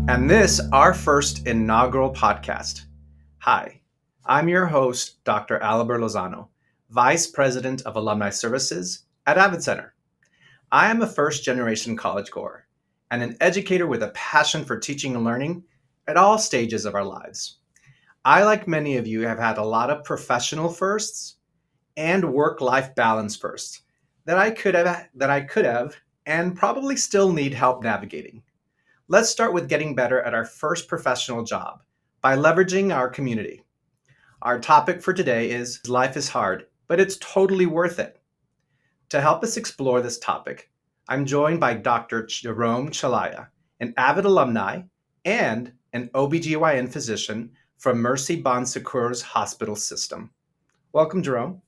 and this our first inaugural podcast. Hi, I'm your host, Dr. Albert Lozano, Vice President of Alumni Services at AVID Center. I am a first-generation college goer and an educator with a passion for teaching and learning at all stages of our lives. I, like many of you, have had a lot of professional firsts and work-life balance firsts that I could have and probably still need help navigating. Let's start with getting better at our first professional job by leveraging our community. Our topic for today is Life is Hard, but it's totally worth it. To help us explore this topic, I'm joined by Dr. Jerome Chelliah, an AVID alumni and an OBGYN physician from Mercy Bon Secours Hospital System. Welcome, Jerome.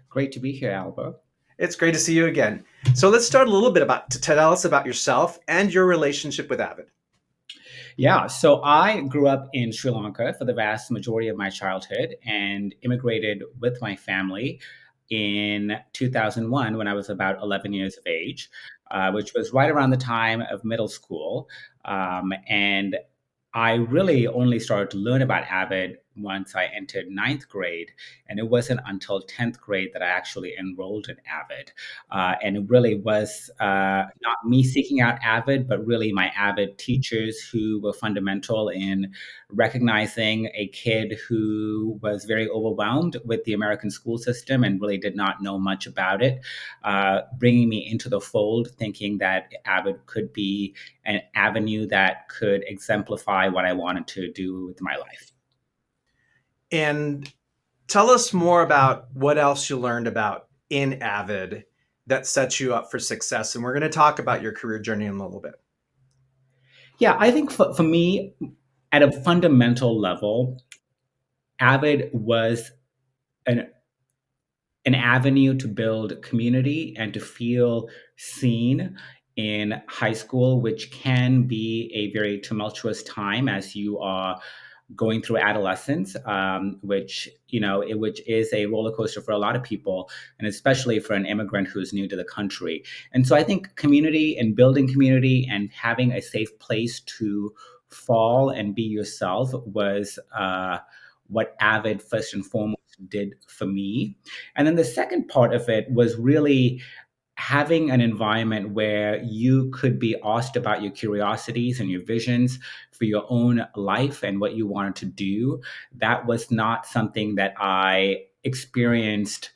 Great to be here, Alba. It's great to see you again. So let's start a little bit to tell us about yourself and your relationship with AVID. Yeah, so I grew up in Sri Lanka for the vast majority of my childhood and immigrated with my family in 2001 when I was about 11 years of age, which was right around the time of middle school. And I really only started to learn about AVID once I entered ninth grade. And it wasn't until 10th grade that I actually enrolled in AVID. And it really was not me seeking out AVID, but really my AVID teachers who were fundamental in recognizing a kid who was very overwhelmed with the American school system and really did not know much about it, bringing me into the fold, thinking that AVID could be an avenue that could exemplify what I wanted to do with my life. And tell us more about what else you learned about in AVID that sets you up for success. And we're going to talk about your career journey in a little bit. Yeah, I think for me, at a fundamental level, AVID was an an avenue to build community and to feel seen in high school, which can be a very tumultuous time as you are going through adolescence, which is a roller coaster for a lot of people, and especially for an immigrant who's new to the country. And so I think community and building community and having a safe place to fall and be yourself was what AVID first and foremost did for me. And then the second part of it was really having an environment where you could be asked about your curiosities and your visions for your own life and what you wanted to do. That was not something that I experienced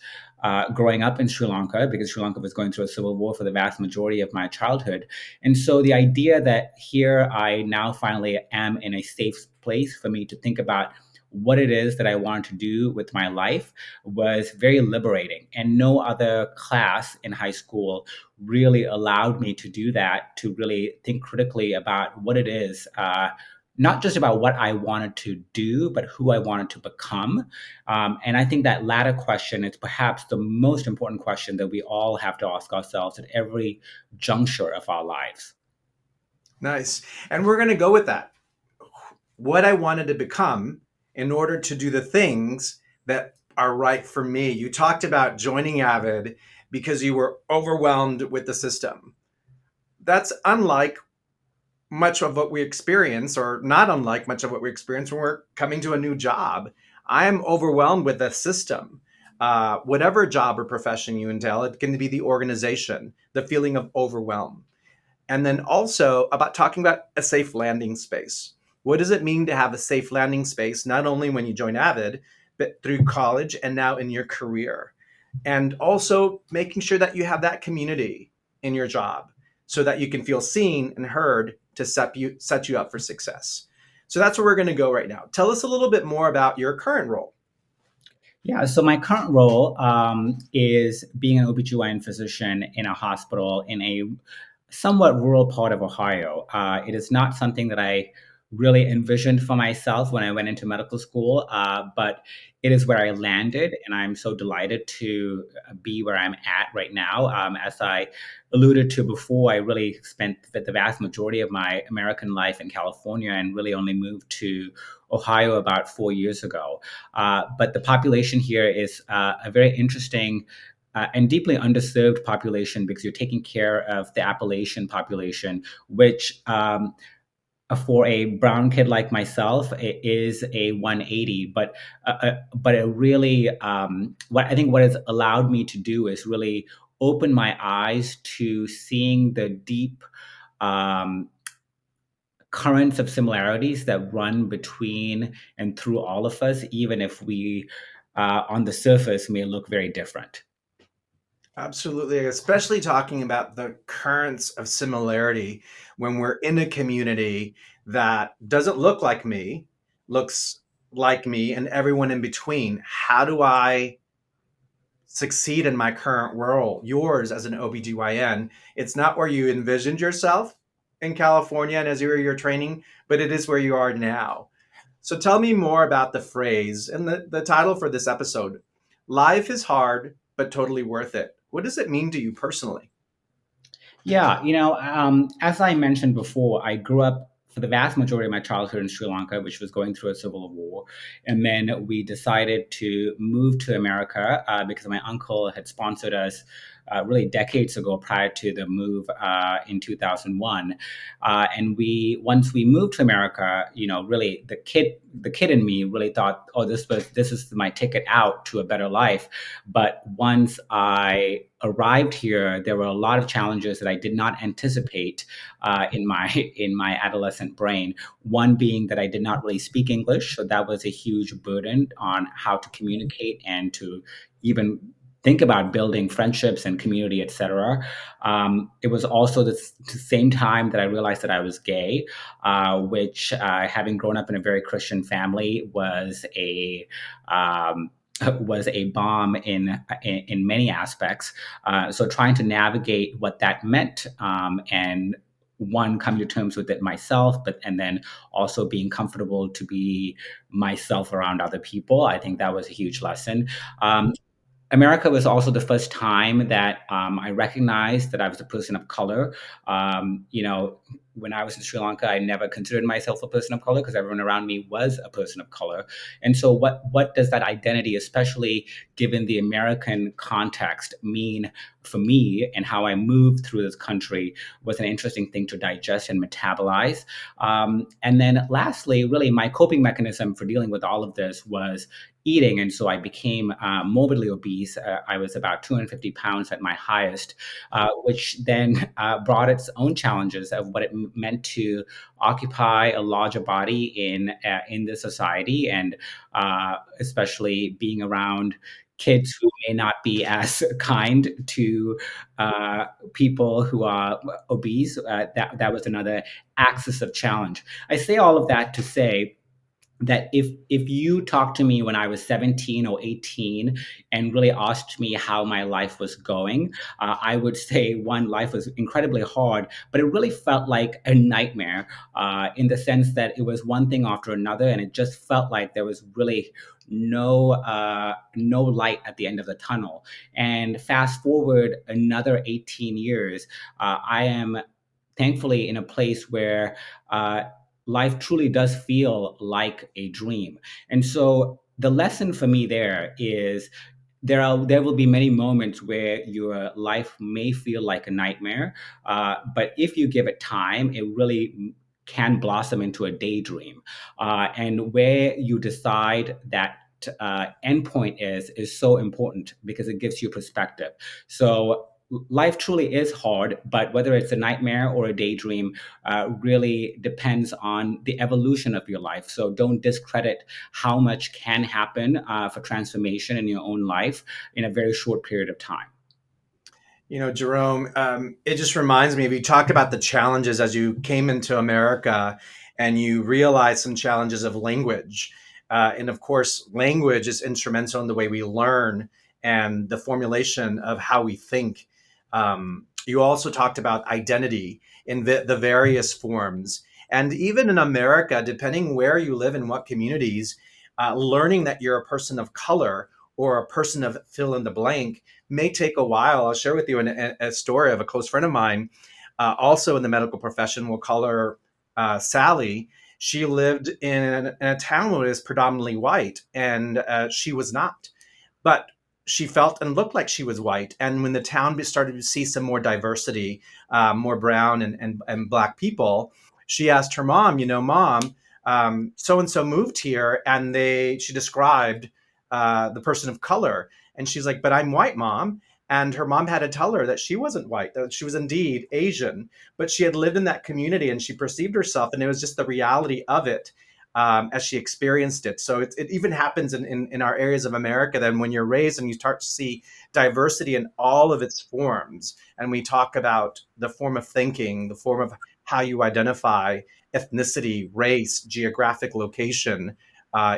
growing up in Sri Lanka, because Sri Lanka was going through a civil war for the vast majority of my childhood. And so the idea that here I now finally am in a safe place for me to think about what it is that I wanted to do with my life was very liberating. And no other class in high school really allowed me to do that, to really think critically about what it is, not just about what I wanted to do, but who I wanted to become. And I think that latter question is perhaps the most important question that we all have to ask ourselves at every juncture of our lives. Nice. And we're going to go with that. What I wanted to become in order to do the things that are right for me. You talked about joining AVID because you were overwhelmed with the system. That's unlike much of what we experience, or not unlike much of what we experience when we're coming to a new job. I am overwhelmed with the system. Whatever job or profession you entail, it can be the organization, the feeling of overwhelm. And then also about talking about a safe landing space. What does it mean to have a safe landing space, not only when you join AVID, but through college and now in your career? And also making sure that you have that community in your job so that you can feel seen and heard to set you up for success. So that's where we're going to go right now. Tell us a little bit more about your current role. Yeah, so my current role is being an OBGYN physician in a hospital in a somewhat rural part of Ohio. It is not something that I really envisioned for myself when I went into medical school, but it is where I landed, and I'm so delighted to be where I'm at right now. As I alluded to before, I really spent the vast majority of my American life in California and really only moved to Ohio about 4 years ago. But the population here is a very interesting and deeply underserved population, because you're taking care of the Appalachian population, which for a brown kid like myself, it is a 180. But it really, what I think what has allowed me to do is really open my eyes to seeing the deep um, currents of similarities that run between and through all of us, even if we, on the surface, may look very different. Absolutely, especially talking about the currents of similarity when we're in a community that doesn't look like me, looks like me, and everyone in between. How do I succeed in my current role? Yours as an OBGYN, it's not where you envisioned yourself in California and as you were your training, but it is where you are now. So tell me more about the phrase and the title for this episode. Life is hard, but totally worth it. What does it mean to you personally? Yeah, as I mentioned before, I grew up for the vast majority of my childhood in Sri Lanka, which was going through a civil war. And then we decided to move to America because my uncle had sponsored us really decades ago prior to the move in 2001. And once we moved to America, really the kid in me really thought, oh, this is my ticket out to a better life. But once I arrived here, there were a lot of challenges that I did not anticipate in my adolescent brain. One being that I did not really speak English, so that was a huge burden on how to communicate and to even think about building friendships and community, etc. It was also the same time that I realized that I was gay, which, having grown up in a very Christian family, um, was a bomb in many aspects. So trying to navigate what that meant, and one, come to terms with it myself, and then also being comfortable to be myself around other people. I think that was a huge lesson. America was also the first time that I recognized that I was a person of color. When I was in Sri Lanka, I never considered myself a person of color because everyone around me was a person of color. And so, what does that identity, especially given the American context, mean for me and how I moved through this country was an interesting thing to digest and metabolize. And then, lastly, really, my coping mechanism for dealing with all of this was eating. And so I became morbidly obese. I was about 250 pounds at my highest, which then brought its own challenges of what it meant to occupy a larger body in the society, and especially being around kids who may not be as kind to people who are obese. That was another axis of challenge. I say all of that to say that if you talked to me when I was 17 or 18 and really asked me how my life was going, I would say, one, life was incredibly hard, but it really felt like a nightmare, in the sense that it was one thing after another, and it just felt like there was really no light at the end of the tunnel. And fast forward another 18 years, I am thankfully in a place where life truly does feel like a dream. And so the lesson for me there is there will be many moments where your life may feel like a nightmare, but if you give it time, it really can blossom into a daydream. And where you decide that endpoint is so important because it gives you perspective. So life truly is hard, but whether it's a nightmare or a daydream really depends on the evolution of your life. So don't discredit how much can happen for transformation in your own life in a very short period of time. Jerome, it just reminds me of you talked about the challenges as you came into America and you realized some challenges of language. And of course, language is instrumental in the way we learn and the formulation of how we think. You also talked about identity in the various forms. And even in America, depending where you live and what communities, learning that you're a person of color or a person of fill in the blank may take a while. I'll share with you a story of a close friend of mine, also in the medical profession. We'll call her Sally. She lived in a town that is predominantly white, and she was not. But she felt and looked like she was white. And when the town started to see some more diversity, more brown and black people, she asked her mom, mom, so and so moved here, and she described the person of color, and she's like, but I'm white, mom. And her mom had to tell her that she wasn't white, that she was indeed Asian, but she had lived in that community and she perceived herself, and it was just the reality of it as she experienced it. So it even happens in our areas of America. Then when you're raised and you start to see diversity in all of its forms, and we talk about the form of thinking, the form of how you identify, ethnicity, race, geographic location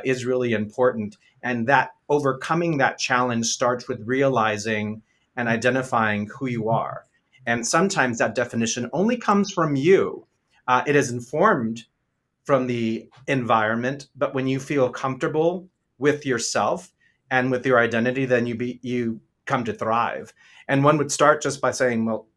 is really important. And that overcoming that challenge starts with realizing and identifying who you are. And sometimes that definition only comes from you. It is informed from the environment, but when you feel comfortable with yourself and with your identity, then you come to thrive. And one would start just by saying, well,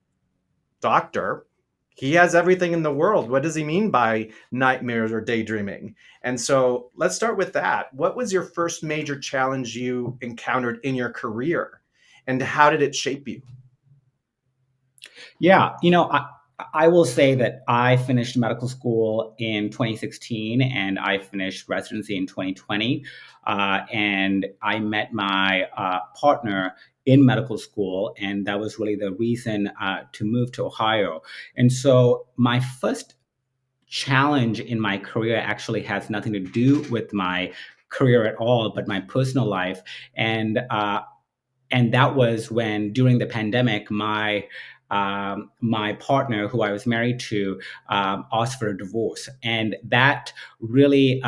doctor, he has everything in the world. What does he mean by nightmares or daydreaming? And so let's start with that. What was your first major challenge you encountered in your career, and how did it shape you? Yeah, I will say that I finished medical school in 2016 and I finished residency in 2020. And I met my partner in medical school, and that was really the reason to move to Ohio. And so my first challenge in my career actually has nothing to do with my career at all, but my personal life. And that was when during the pandemic my partner who I was married to asked for a divorce, and that really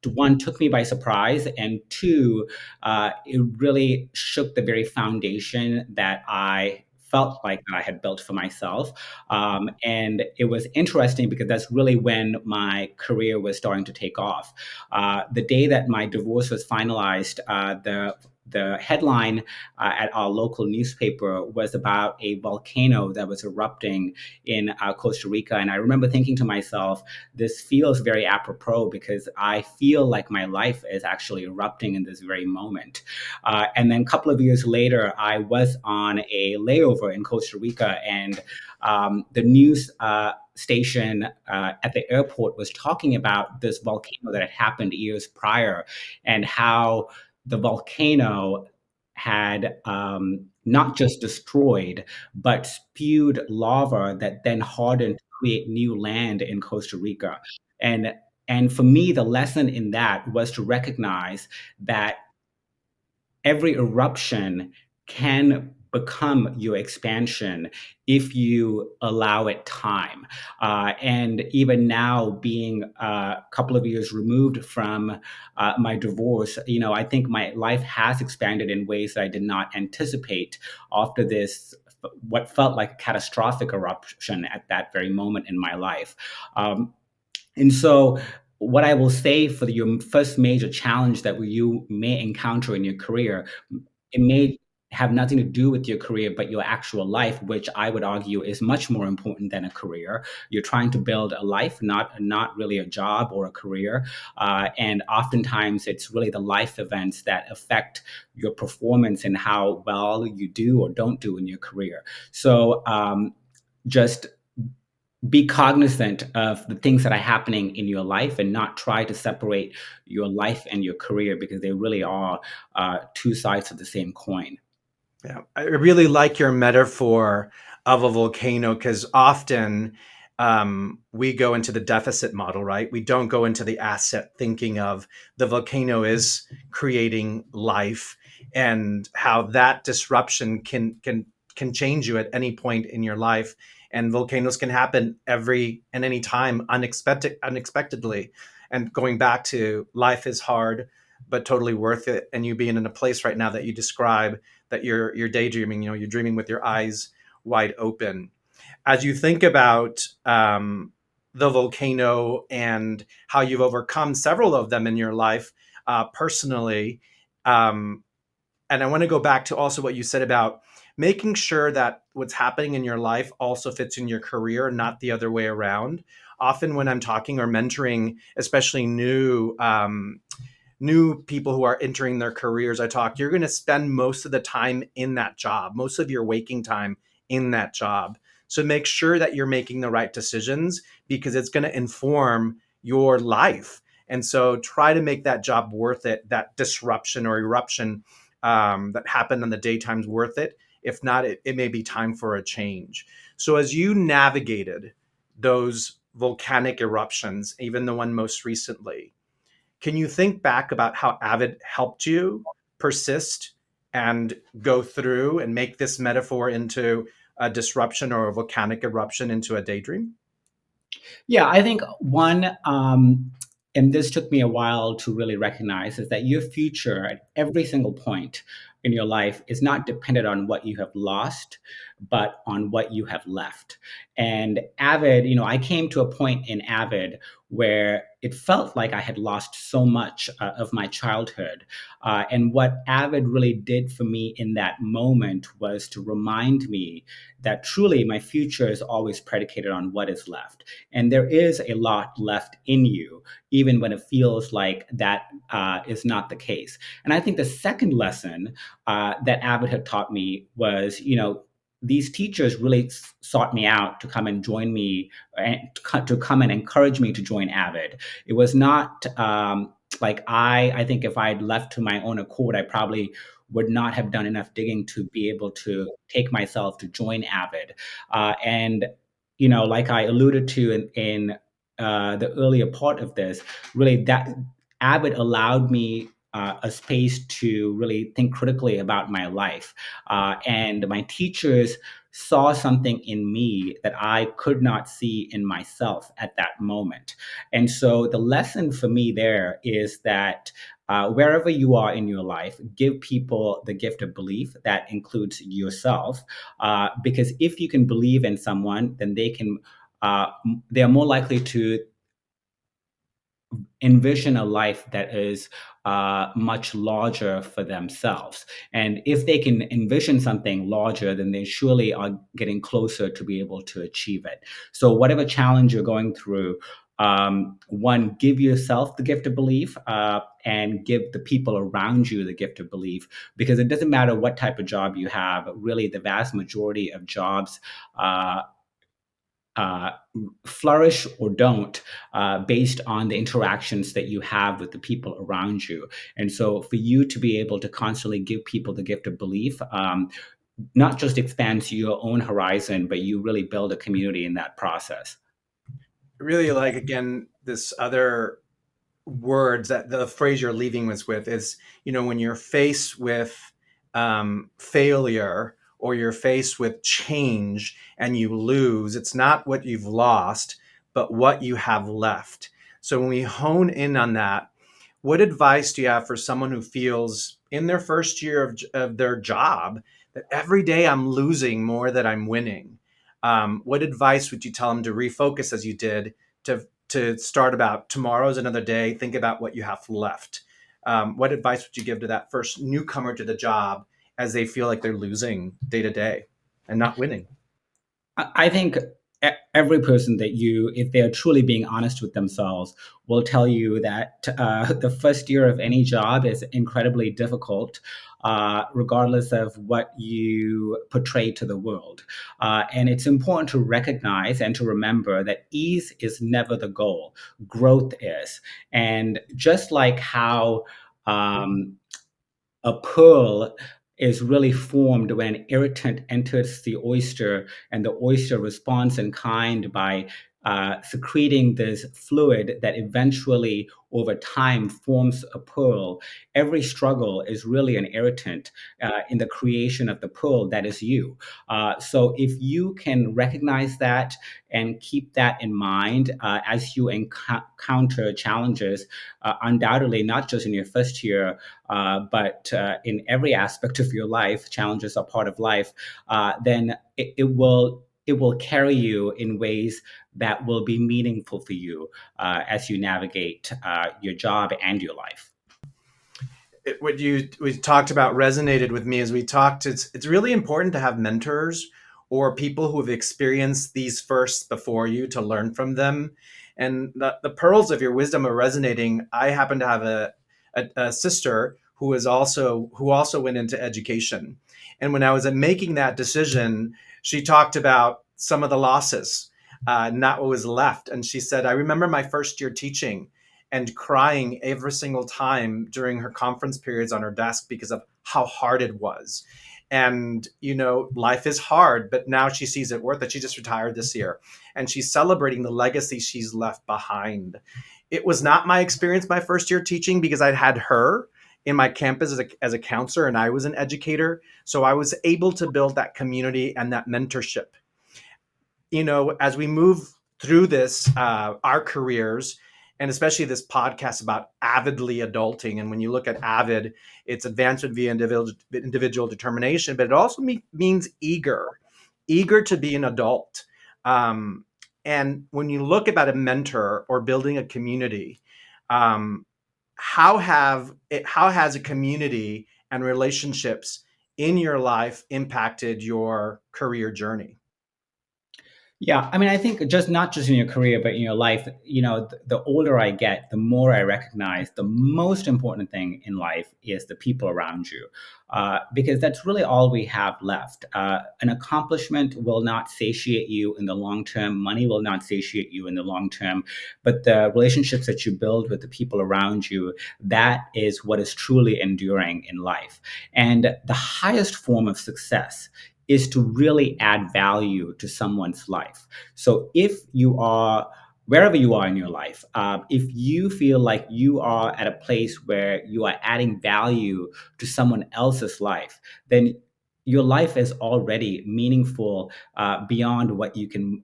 one took me by surprise, and two, it really shook the very foundation that I felt like I had built for myself. And it was interesting because that's really when my career was starting to take off. The day that my divorce was finalized, the headline at our local newspaper was about a volcano that was erupting in Costa Rica. And I remember thinking to myself, this feels very apropos because I feel like my life is actually erupting in this very moment. And then a couple of years later, I was on a layover in Costa Rica, and the news station at the airport was talking about this volcano that had happened years prior, and how the volcano had not just destroyed, but spewed lava that then hardened to create new land in Costa Rica. And and for me, the lesson in that was to recognize that every eruption can become your expansion if you allow it time. And even now, being a couple of years removed from my divorce, I think my life has expanded in ways that I did not anticipate after this, what felt like a catastrophic eruption at that very moment in my life. And so, what I will say for your first major challenge that you may encounter in your career, it may have nothing to do with your career, but your actual life, which I would argue is much more important than a career. You're trying to build a life, not really a job or a career. And oftentimes, it's really the life events that affect your performance and how well you do or don't do in your career. So, just be cognizant of the things that are happening in your life and not try to separate your life and your career, because they really are two sides of the same coin. Yeah, I really like your metaphor of a volcano, because often we go into the deficit model, right? We don't go into the asset thinking of the volcano is creating life, and how that disruption can change you at any point in your life. And volcanoes can happen every and any time, unexpectedly. And going back to life is hard, but totally worth it. And you being in a place right now that you describe, that you're daydreaming, you're dreaming with your eyes wide open. As you think about the volcano and how you've overcome several of them in your life personally, um, and I want to go back to also what you said about making sure that what's happening in your life also fits in your career, not the other way around. Often when I'm talking or mentoring, especially new people who are entering their careers, I talk, you're going to spend most of the time in that job, most of your waking time in that job. So make sure that you're making the right decisions because it's going to inform your life. And so try to make that job worth it, that disruption or eruption that happened in the daytime's worth it. If not, it may be time for a change. So as you navigated those volcanic eruptions, even the one most recently, can you think back about how AVID helped you persist and go through and make this metaphor into a disruption or a volcanic eruption into a daydream? Yeah, I think one, and this took me a while to really recognize, is that your future at every single point in your life is not dependent on what you have lost, but on what you have left. And Avid, I came to a point in Avid where it felt like I had lost so much of my childhood. And what Avid really did for me in that moment was to remind me that truly my future is always predicated on what is left. And there is a lot left in you, even when it feels like that is not the case. And I think the second lesson that Abbott had taught me was, these teachers really sought me out to come and join me and to come and encourage me to join Avid. It was not like I think if I had left to my own accord, I probably would not have done enough digging to be able to take myself to join Avid. And like I alluded to in the earlier part of this, really that Abbott allowed me a space to really think critically about my life. And my teachers saw something in me that I could not see in myself at that moment. And so the lesson for me there is that wherever you are in your life, give people the gift of belief. That includes yourself, because if you can believe in someone, then they are more likely to envision a life that is much larger for themselves. And if they can envision something larger, then they surely are getting closer to be able to achieve it. So, whatever challenge you're going through, one, give yourself the gift of belief and give the people around you the gift of belief, because it doesn't matter what type of job you have, really, the vast majority of jobs. Uh, Flourish or don't based on the interactions that you have with the people around you. And so, for you to be able to constantly give people the gift of belief, not just expands your own horizon, but you really build a community in that process. Really like, again, this other words that the phrase you're leaving us with is, when you're faced with failure or you're faced with change and you lose, it's not what you've lost, but what you have left. So when we hone in on that, what advice do you have for someone who feels in their first year of their job that every day I'm losing more than I'm winning? What advice would you tell them to refocus as you did to start about tomorrow's another day, think about what you have left? What advice would you give to that first newcomer to the job as they feel like they're losing day to day and not winning? I think every person that if they are truly being honest with themselves, will tell you that the first year of any job is incredibly difficult, regardless of what you portray to the world. And it's important to recognize and to remember that ease is never the goal, growth is. And just like how a pearl is really formed when irritant enters the oyster and the oyster responds in kind by secreting this fluid that eventually over time forms a pearl. Every struggle is really an irritant in the creation of the pearl that is you. So if you can recognize that and keep that in mind as you encounter challenges, undoubtedly not just in your first year, but in every aspect of your life, challenges are part of life, then it will carry you in ways that will be meaningful for you as you navigate your job and your life. What we talked about resonated with me as we talked. It's really important to have mentors or people who have experienced these first before you to learn from them. And the pearls of your wisdom are resonating. I happen to have a sister who also went into education, and when I was making that decision, she talked about some of the losses, not what was left. And she said, I remember my first year teaching and crying every single time during her conference periods on her desk because of how hard it was. And, life is hard, but now she sees it worth it. She just retired this year and she's celebrating the legacy she's left behind. It was not my experience my first year teaching because I'd had her in my campus as a counselor and I was an educator. So I was able to build that community and that mentorship. As we move through this, our careers, and especially this podcast about avidly adulting. And when you look at avid, it's advancement via individual determination, but it also means eager to be an adult. And when you look about a mentor or building a community, um, how has a community and relationships in your life impacted your career journey? Yeah, I mean, I think just not just in your career, but in your life, the older I get, the more I recognize the most important thing in life is the people around you, because that's really all we have left. An accomplishment will not satiate you in the long term. Money will not satiate you in the long term, but the relationships that you build with the people around you, that is what is truly enduring in life. And the highest form of success is to really add value to someone's life. So if you are wherever you are in your life, if you feel like you are at a place where you are adding value to someone else's life, then your life is already meaningful beyond what you can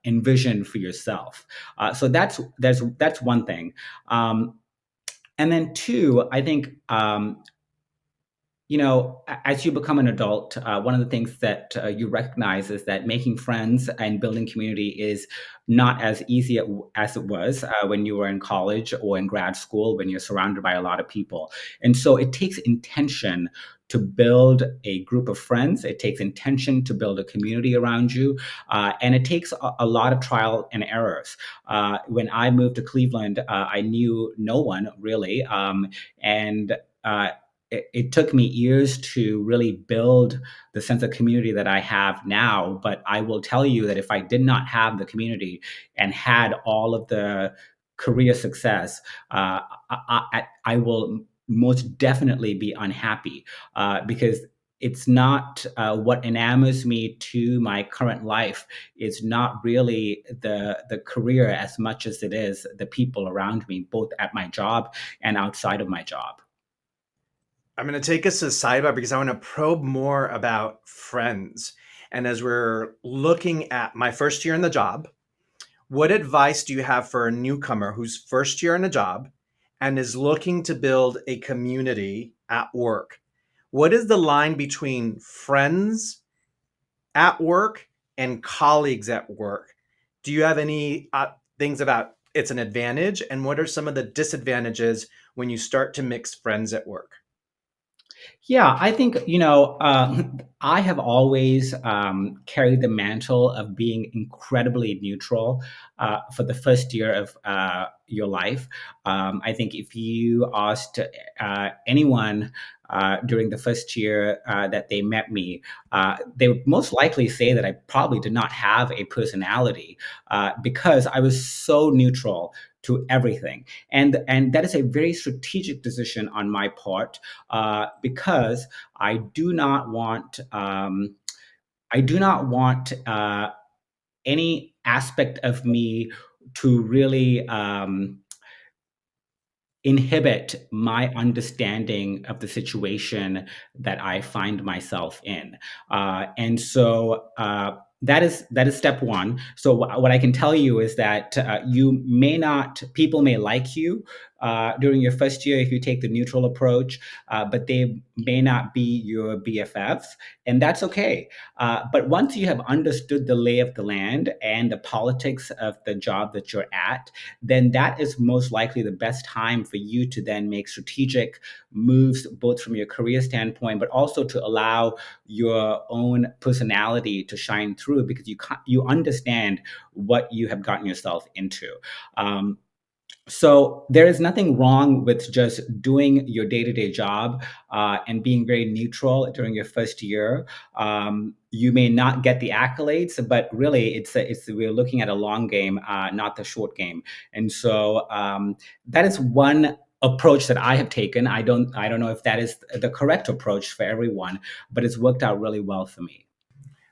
envision for yourself. So that's one thing. And then two, I think as you become an adult, one of the things that you recognize is that making friends and building community is not as easy as it was when you were in college or in grad school, when you're surrounded by a lot of people. And so it takes intention to build a group of friends. It takes intention to build a community around you. And it takes a lot of trial and errors. When I moved to Cleveland, I knew no one really. And it took me years to really build the sense of community that I have now. But I will tell you that if I did not have the community and had all of the career success, I will most definitely be unhappy because it's not what enamors me to my current life. It's not really the career as much as it is the people around me, both at my job and outside of my job. I'm going to take us to the sidebar because I want to probe more about friends. And as we're looking at my first year in the job, what advice do you have for a newcomer who's first year in a job and is looking to build a community at work? What is the line between friends at work and colleagues at work? Do you have any things about it's an advantage? And what are some of the disadvantages when you start to mix friends at work? Yeah, I think, I have always carried the mantle of being incredibly neutral for the first year of your life. I think if you asked anyone during the first year that they met me, they would most likely say that I probably did not have a personality because I was so neutral to everything. And that is a very strategic decision on my part because I do not want any aspect of me to really inhibit my understanding of the situation that I find myself in. And so that is step one. So what I can tell you is that people may like you during your first year if you take the neutral approach, but they may not be your BFFs, and that's okay. But once you have understood the lay of the land and the politics of the job that you're at, then that is most likely the best time for you to then make strategic moves, both from your career standpoint, but also to allow your own personality to shine through because you understand what you have gotten yourself into. Um, So there is nothing wrong with just doing your day-to-day job and being very neutral during your first year. You may not get the accolades, but really, it's we're looking at a long game, not the short game. And so that is one approach that I have taken. I don't know if that is the correct approach for everyone, but it's worked out really well for me.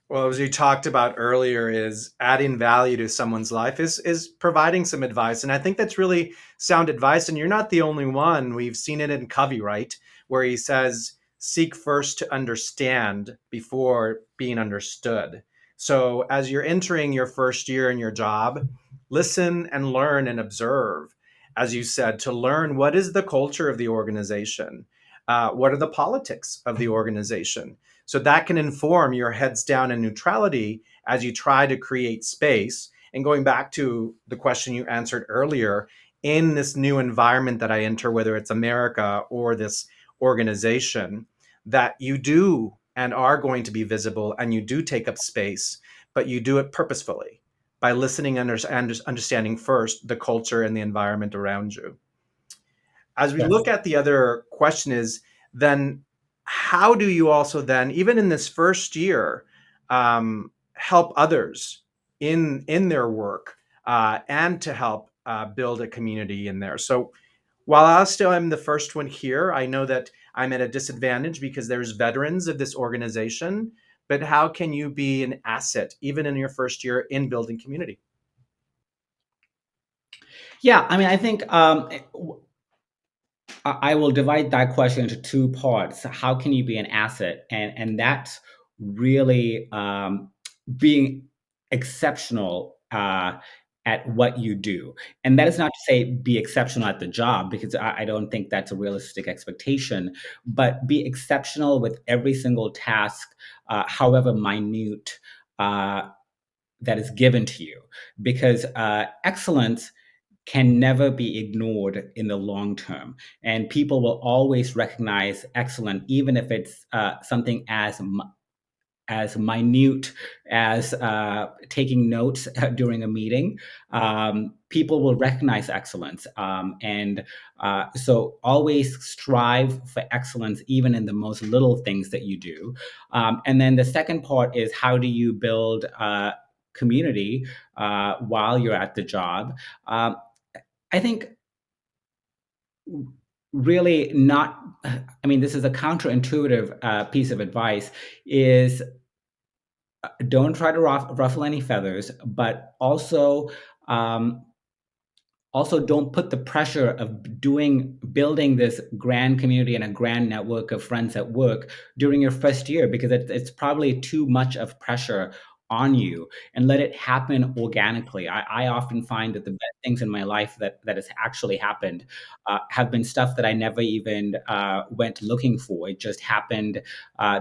Well, as you talked about earlier, is adding value to someone's life is providing some advice, and I think that's really sound advice. And you're not the only one. We've seen it in Covey, right, where he says, "Seek first to understand before being understood." So, as you're entering your first year in your job, listen and learn and observe, as you said, to learn what is the culture of the organization, what are the politics of the organization, so that can inform your heads down in neutrality as you try to create space. And going back to the question you answered earlier, in this new environment that I enter, whether it's America or this organization, that you do and are going to be visible and you do take up space, but you do it purposefully by listening and understanding first the culture and the environment around you. As we Yes. look at the other question is then how do you also then, even in this first year, help others in their work and to help build a community in there? So while I still am the first one here, I know that I'm at a disadvantage because there's veterans of this organization. But how can you be an asset even in your first year in building community? Yeah, I mean, I think I will divide that question into two parts. How can you be an asset? And that's really being exceptional at what you do. And that is not to say be exceptional at the job, because I don't think that's a realistic expectation, but be exceptional with every single task, however minute, uh, that is given to you. Because excellence can never be ignored in the long term. And people will always recognize excellence, even if it's something as minute as taking notes during a meeting. People will recognize excellence. So always strive for excellence, even in the most little things that you do. And then the second part is how do you build community while you're at the job? Um, I think really not. I mean, this is a counterintuitive piece of advice. Is don't try to ruffle any feathers, but um, also don't put the pressure of building this grand community and a grand network of friends at work during your first year, because it's probably too much of pressure on you, and let it happen organically. I often find that the best things in my life that has actually happened have been stuff that I never even went looking for. It just happened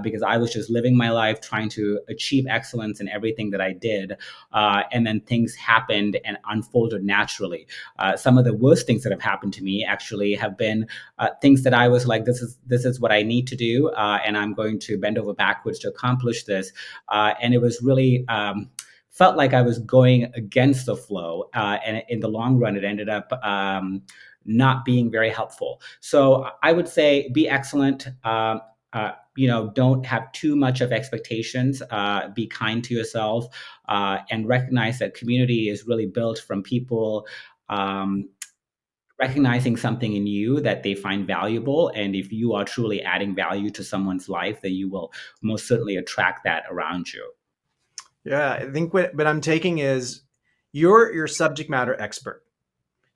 because I was just living my life trying to achieve excellence in everything that I did, and then things happened and unfolded naturally. Some of the worst things that have happened to me actually have been things that I was like, this is what I need to do, and I'm going to bend over backwards to accomplish this. And it was really felt like I was going against the flow, and in the long run, it ended up not being very helpful. So I would say be excellent. Don't have too much of expectations. Be kind to yourself, and recognize that community is really built from people um, recognizing something in you that they find valuable. And if you are truly adding value to someone's life, then you will most certainly attract that around you. Yeah, I think what I'm taking is you're your subject matter expert.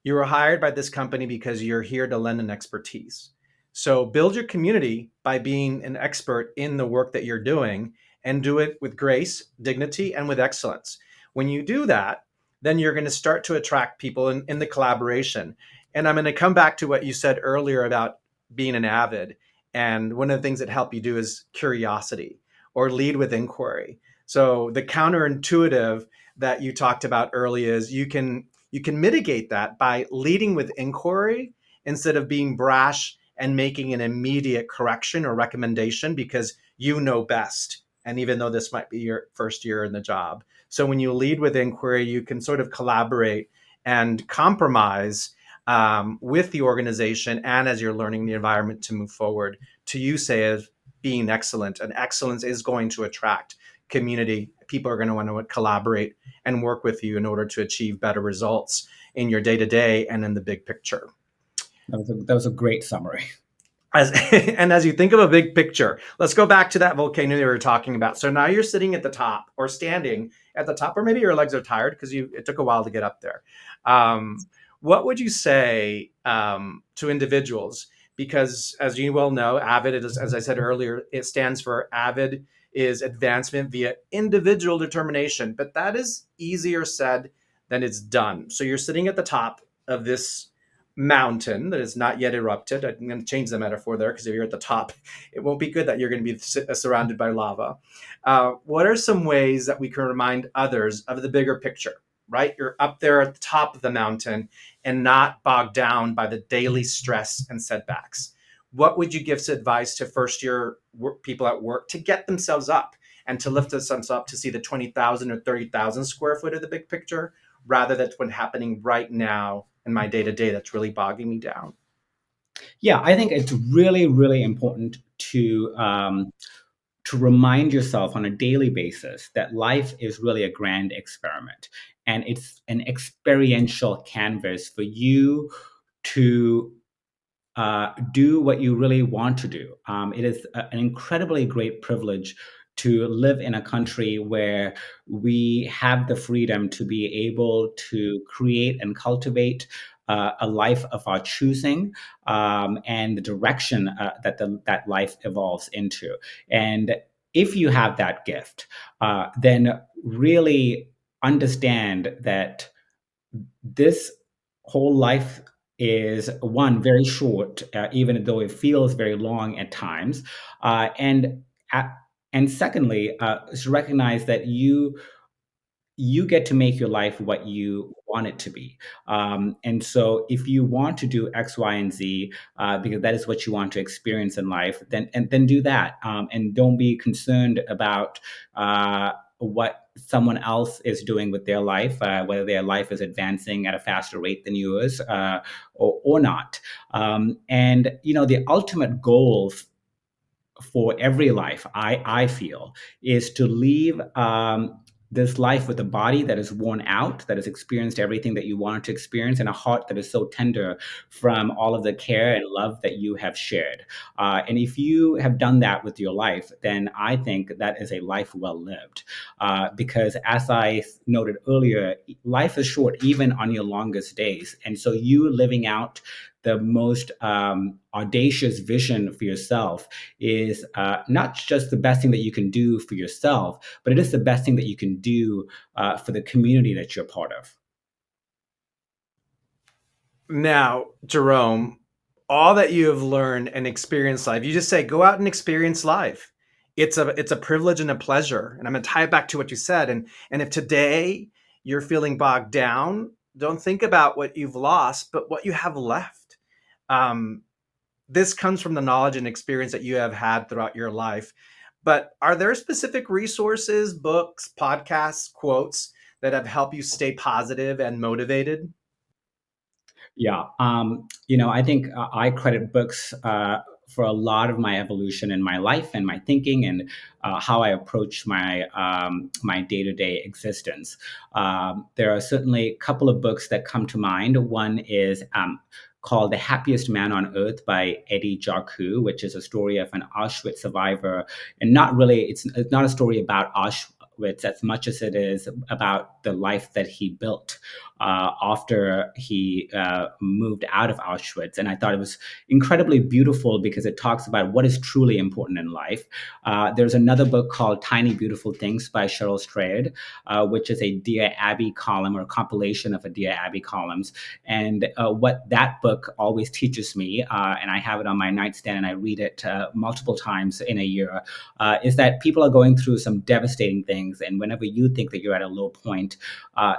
You were hired by this company because you're here to lend an expertise. So build your community by being an expert in the work that you're doing and do it with grace, dignity, and with excellence. When you do that, then you're going to start to attract people in the collaboration. And I'm going to come back to what you said earlier about being an avid. And one of the things that help you do is curiosity or lead with inquiry. So the counterintuitive that you talked about earlier is you can mitigate that by leading with inquiry instead of being brash and making an immediate correction or recommendation because you know best. And even though this might be your first year in the job. So when you lead with inquiry, you can sort of collaborate and compromise with the organization and as you're learning the environment to move forward, to you say as being excellent. And excellence is going to attract community. People are going to want to collaborate and work with you in order to achieve better results in your day to day and in the big picture. That was a great summary. And as you think of a big picture, let's go back to that volcano you were talking about. So now you're sitting at the top or standing at the top, or maybe your legs are tired because it took a while to get up there. What would you say to individuals? Because as you well know, AVID, as I said earlier, it stands for AVID is advancement via individual determination, but that is easier said than it's done. So you're sitting at the top of this mountain that is not yet erupted. I'm going to change the metaphor there because if you're at the top, it won't be good that you're going to be surrounded by lava. What are some ways that we can remind others of the bigger picture, right? You're up there at the top of the mountain and not bogged down by the daily stress and setbacks. What would you give as advice to first year people at work to get themselves up and to lift themselves up to see the 20,000 or 30,000 square foot of the big picture rather than what's happening right now in my day to day that's really bogging me down? Yeah, I think it's really, really important to remind yourself on a daily basis that life is really a grand experiment, and it's an experiential canvas for you to do what you really want to do. It is an incredibly great privilege to live in a country where we have the freedom to be able to create and cultivate a life of our choosing, and the direction that life evolves into. And if you have that gift, then really understand that this whole life is, one, very short, even though it feels very long at times, and and secondly, is recognize that you get to make your life what you want it to be. And so if you want to do X, Y, and Z, because that is what you want to experience in life, then do that. And don't be concerned about what someone else is doing with their life, whether their life is advancing at a faster rate than yours, or not. And the ultimate goal for every life, I feel, is to leave this life with a body that is worn out, that has experienced everything that you wanted to experience, and a heart that is so tender from all of the care and love that you have shared. And if you have done that with your life, then I think that is a life well lived. Because as I noted earlier, life is short, even on your longest days. And so you living out the most audacious vision for yourself is not just the best thing that you can do for yourself, but it is the best thing that you can do for the community that you're part of. Now, Jerome, all that you have learned and experienced life, you just say, go out and experience life. It's a privilege and a pleasure. And I'm going to tie it back to what you said. And if today you're feeling bogged down, don't think about what you've lost, but what you have left. Um, this comes from the knowledge and experience that you have had throughout your life. But are there specific resources, books, podcasts, quotes that have helped you stay positive and motivated? Yeah. I think I credit books for a lot of my evolution in my life and my thinking and how I approach my day to day existence. There are certainly a couple of books that come to mind. One is called The Happiest Man on Earth by Eddie Jarku, which is a story of an Auschwitz survivor. And it's not a story about Auschwitz as much as it is about the life that he built after he moved out of Auschwitz. And I thought it was incredibly beautiful because it talks about what is truly important in life. There's another book called Tiny Beautiful Things by Cheryl Strayed, which is a Dear Abby column or a compilation of a Dear Abby columns. And what that book always teaches me, and I have it on my nightstand and I read it multiple times in a year, is that people are going through some devastating things. And whenever you think that you're at a low point,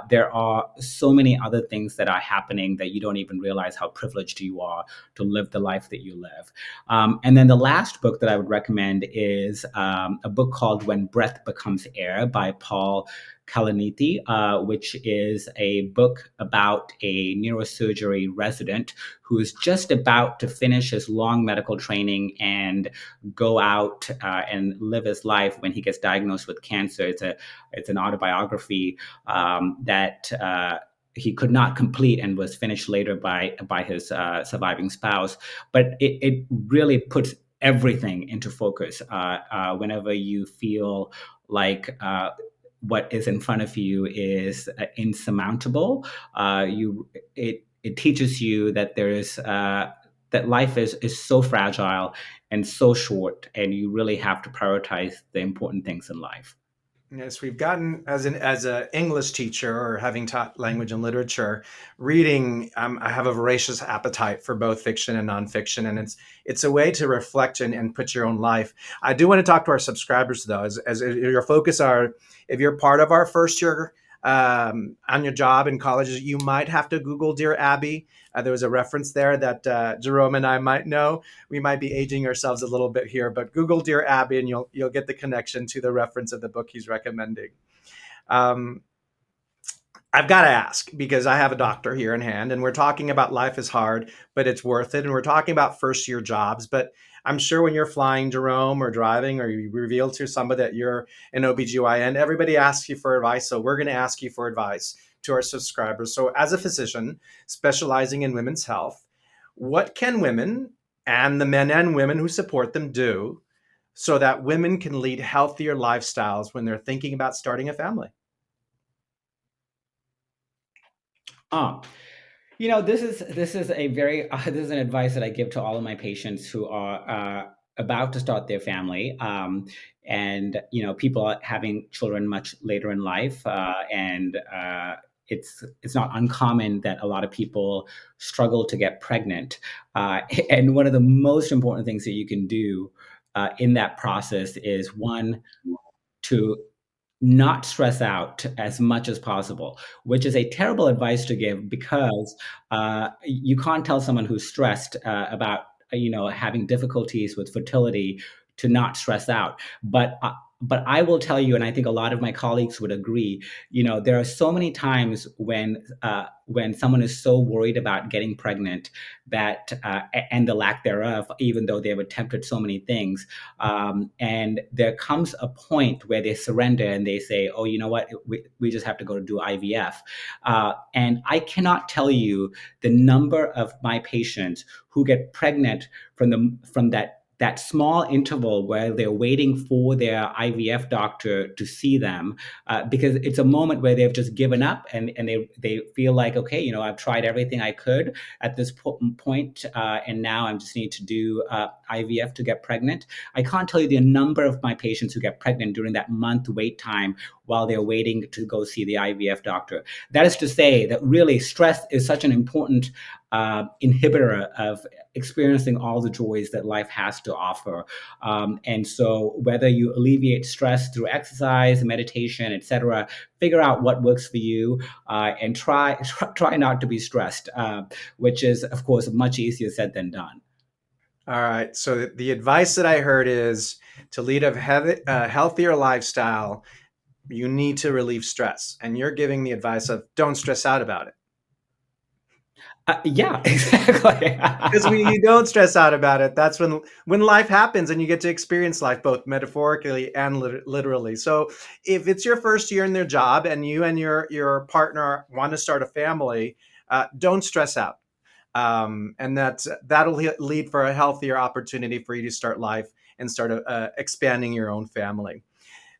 there are so many other things that are happening that you don't even realize how privileged you are to live the life that you live. And then the last book that I would recommend is a book called When Breath Becomes Air by Paul Kalaniti, which is a book about a neurosurgery resident who is just about to finish his long medical training and go out and live his life when he gets diagnosed with cancer. It's an autobiography that he could not complete and was finished later by his surviving spouse. But it really puts everything into focus whenever you feel like what is in front of you is insurmountable. It teaches you that there is that life is so fragile and so short, and you really have to prioritize the important things in life. Yes, we've gotten as a English teacher or having taught language and literature, reading. I have a voracious appetite for both fiction and nonfiction, and it's a way to reflect and put your own life. I do want to talk to our subscribers though, as your focus are. If you're part of our first year on your job in colleges, you might have to Google Dear Abby. There was a reference there that Jerome and I might know. We might be aging ourselves a little bit here, but Google Dear Abby, and you'll get the connection to the reference of the book he's recommending. Um, I've got to ask because I have a doctor here in hand, and we're talking about life is hard, but it's worth it. And we're talking about first year jobs. But I'm sure when you're flying, Jerome, or driving, or you reveal to somebody that you're an OBGYN, everybody asks you for advice. So we're going to ask you for advice to our subscribers. So, as a physician specializing in women's health, what can women and the men and women who support them do so that women can lead healthier lifestyles when they're thinking about starting a family? Ah, this is a very this is an advice that I give to all of my patients who are about to start their family, and people are having children much later in life, and it's not uncommon that a lot of people struggle to get pregnant, and one of the most important things that you can do in that process is one to not stress out as much as possible, which is a terrible advice to give because you can't tell someone who's stressed about having difficulties with fertility to not stress out. But I will tell you, and I think a lot of my colleagues would agree. There are so many times when someone is so worried about getting pregnant that and the lack thereof, even though they've attempted so many things, and there comes a point where they surrender and they say, oh, you know what, we just have to go to do IVF. And I cannot tell you the number of my patients who get pregnant from that small interval where they're waiting for their IVF doctor to see them, because it's a moment where they've just given up and they feel like, okay, I've tried everything I could at this point, and now I just need to do IVF to get pregnant. I can't tell you the number of my patients who get pregnant during that month wait time while they're waiting to go see the IVF doctor. That is to say that really stress is such an important inhibitor of experiencing all the joys that life has to offer. And so whether you alleviate stress through exercise, meditation, etc., figure out what works for you, and try not to be stressed, which is, of course, much easier said than done. All right. So the advice that I heard is to lead a healthier lifestyle, you need to relieve stress. And you're giving the advice of don't stress out about it. Yeah, exactly. Because when you don't stress out about it, that's when life happens and you get to experience life both metaphorically and literally. So if it's your first year in their job and you and your partner want to start a family, don't stress out. And that'll lead for a healthier opportunity for you to start life and start expanding your own family.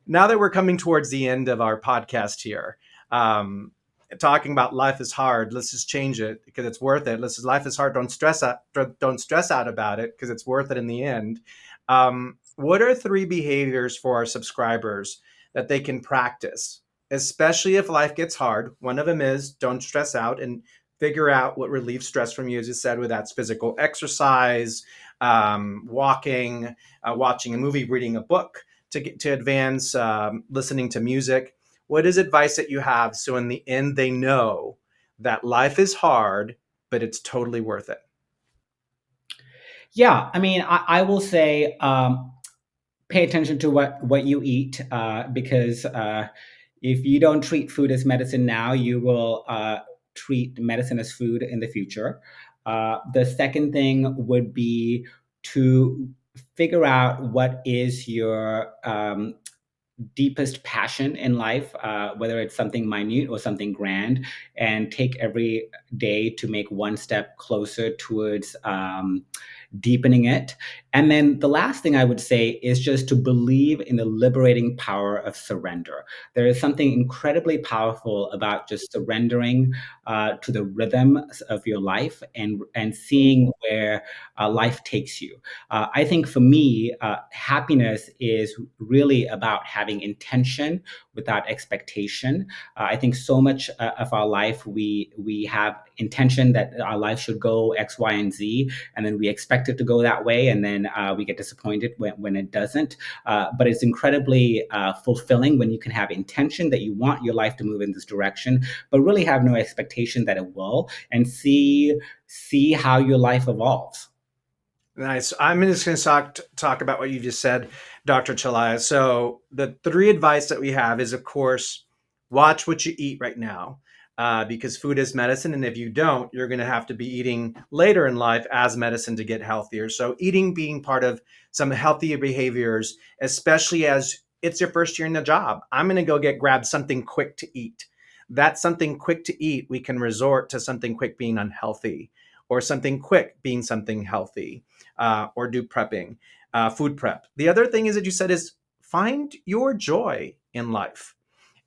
Now that we're coming towards the end of our podcast here, um, talking about life is hard, let's just change it because it's worth it. Life is hard. Don't stress out about it because it's worth it in the end. What are three behaviors for our subscribers that they can practice, especially if life gets hard? One of them is don't stress out and figure out what relieves stress from you, as you said, whether that's physical exercise, walking, watching a movie, reading a book to advance, listening to music. What is advice that you have so in the end they know that life is hard, but it's totally worth it? Yeah, I mean, I will say, pay attention to what you eat, because If you don't treat food as medicine now, you will treat medicine as food in the future. The second thing would be to figure out what is your deepest passion in life, whether it's something minute or something grand, and take every day to make one step closer towards deepening it. And then the last thing I would say is just to believe in the liberating power of surrender. There is something incredibly powerful about just surrendering to the rhythm of your life and seeing where life takes you. I think for me, happiness is really about having intention without expectation. I think so much of our life we have intention that our life should go X, Y, and Z, and then we expect it to go that way, and then we get disappointed when it doesn't. But it's incredibly fulfilling when you can have intention that you want your life to move in this direction, but really have no expectation that it will, and see how your life evolves. Nice. I'm just going to talk about what you just said, Dr. Chelliah. So the three advice that we have is, of course, watch what you eat right now, because food is medicine, and if you don't, you're going to have to be eating later in life as medicine to get healthier. So eating being part of some healthier behaviors, especially as it's your first year in the job. I'm going to grab something quick to eat. That something quick to eat, we can resort to something quick being unhealthy, or something quick being something healthy, or do prepping, food prep. The other thing is that you said is find your joy in life,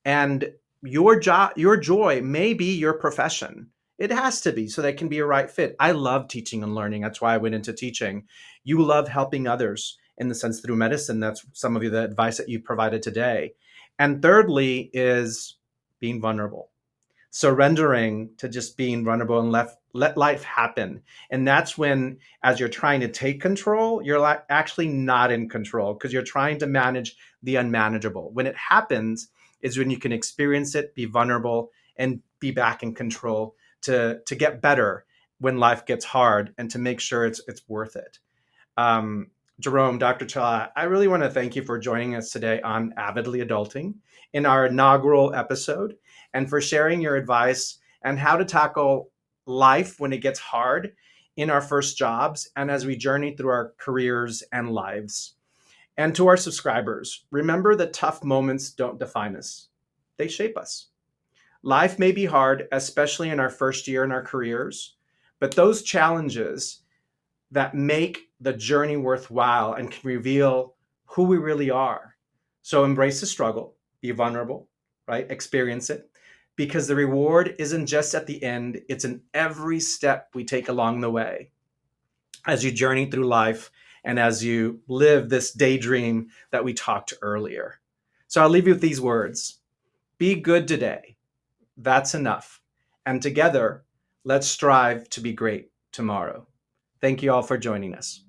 and your joy may be your profession. It has to be so that it can be a right fit. I love teaching and learning. That's why I went into teaching. You love helping others in the sense through medicine. That's some of the advice that you provided today. And thirdly is being vulnerable, surrendering to just being vulnerable and let life happen. And that's when, as you're trying to take control, you're actually not in control because you're trying to manage the unmanageable. When it happens is when you can experience it, be vulnerable, and be back in control to get better when life gets hard, and to make sure it's worth it. um, Jerome, Dr. Chelliah, I really want to thank you for joining us today on Avidly Adulting in our inaugural episode, and for sharing your advice and how to tackle life when it gets hard in our first jobs and as we journey through our careers and lives. And to our subscribers, remember that tough moments don't define us, they shape us. Life may be hard, especially in our first year in our careers, but those challenges that make the journey worthwhile and can reveal who we really are. So embrace the struggle, be vulnerable, right? Experience it, because the reward isn't just at the end, it's in every step we take along the way as you journey through life and as you live this daydream that we talked earlier. So I'll leave you with these words: be good today. That's enough. And together, let's strive to be great tomorrow. Thank you all for joining us.